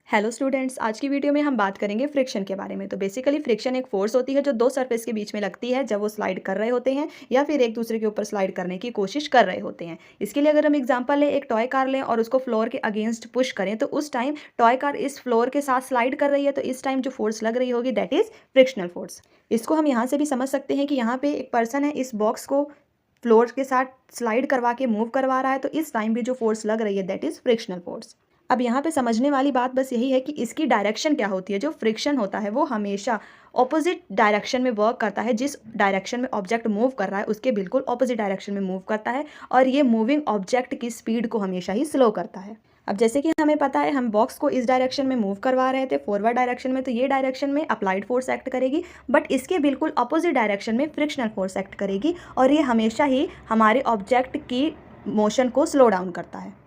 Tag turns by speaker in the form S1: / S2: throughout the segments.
S1: Hello students, आज की video में हम बात करेंगे फ्रिक्शन के बारे में। तो बेसिकली फ्रिक्शन एक फोर्स होती है जो दो सरफेस के बीच में लगती है जब वो स्लाइड कर रहे होते हैं या फिर एक दूसरे के ऊपर स्लाइड करने की कोशिश कर रहे होते हैं। इसके लिए अगर हम एग्जांपल लें, एक टॉय कार लें और उसको फ्लोर के अगेंस्ट पुश करें तो उस टाइम टॉय कार इस फ्लोर के साथ स्लाइड कर रही है, तो इस टाइम जो फोर्स लग रही होगी दैट इज फ्रिक्शनल फोर्स। इसको हम यहाँ से भी समझ सकते हैं कि यहाँ पे एक पर्सन है, इस बॉक्स को फ्लोर के साथ स्लाइड करवा के मूव करवा रहा है, तो इस टाइम भी जो फोर्स लग रही है दैट इज फ्रिक्शनल फोर्स। अब यहाँ पे समझने वाली बात बस यही है कि इसकी डायरेक्शन क्या होती है। जो फ्रिक्शन होता है वो हमेशा ऑपोजिट डायरेक्शन में वर्क करता है। जिस डायरेक्शन में ऑब्जेक्ट मूव कर रहा है उसके बिल्कुल ऑपोजिट डायरेक्शन में मूव करता है और ये मूविंग ऑब्जेक्ट की स्पीड को हमेशा ही स्लो करता है। अब जैसे कि हमें पता है, हम बॉक्स को इस डायरेक्शन में मूव करवा रहे थे फॉरवर्ड डायरेक्शन में, तो ये डायरेक्शन में अप्लाइड फोर्स एक्ट करेगी, बट इसके बिल्कुल अपोजिट डायरेक्शन में फ्रिक्शनल फोर्स एक्ट करेगी और ये हमेशा ही हमारे ऑब्जेक्ट की मोशन को स्लो डाउन करता है।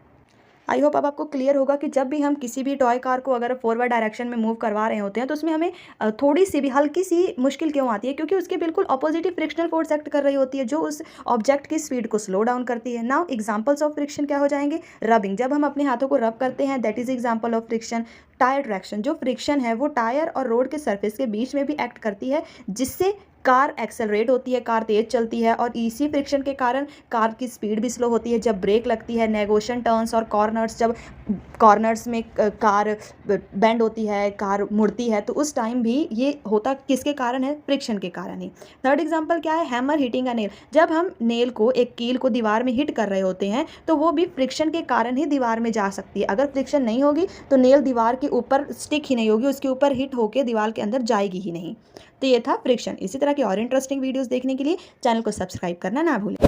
S1: आई होप अब आपको क्लियर होगा कि जब भी हम किसी भी टॉय कार को अगर फॉरवर्ड डायरेक्शन में मूव करवा रहे होते हैं तो उसमें हमें थोड़ी सी भी हल्की सी मुश्किल क्यों आती है, क्योंकि उसके बिल्कुल ऑपोजिट ही फ्रिक्शनल फोर्स एक्ट कर रही होती है जो उस ऑब्जेक्ट की स्पीड को स्लो डाउन करती है। नाउ एग्जांपल्स ऑफ फ्रिक्शन क्या हो जाएंगे? रबिंग, जब हम अपने हाथों को रब करते हैं that is example of friction. Tyre traction, जो फ्रिक्शन है वो टायर और रोड के सरफेस के बीच में भी एक्ट करती है जिससे कार एक्सेलरेट होती है, कार तेज चलती है और इसी फ्रिक्शन के कारण कार की स्पीड भी स्लो होती है। जब ब्रेक लगती है, नेगोशिएशन टर्न्स और कॉर्नर्स, जब कॉर्नर्स में कार बेंड होती है, कार मुड़ती है, तो उस टाइम भी ये होता किसके कारण है? फ्रिक्शन के कारण ही। थर्ड एग्जांपल क्या है? हैमर हिटिंग अ नेल, जब हम नेल को, एक कील को दीवार में हिट कर रहे होते हैं तो वो भी फ्रिक्शन के कारण ही दीवार में जा सकती है। अगर फ्रिक्शन नहीं होगी तो नेल दीवार के ऊपर स्टिक ही नहीं होगी, उसके ऊपर हिट होकर दीवार के अंदर जाएगी ही नहीं। तो ये था फ्रिक्शन। इसी तरह की और इंटरेस्टिंग वीडियोस देखने के लिए चैनल को सब्सक्राइब करना ना भूलें।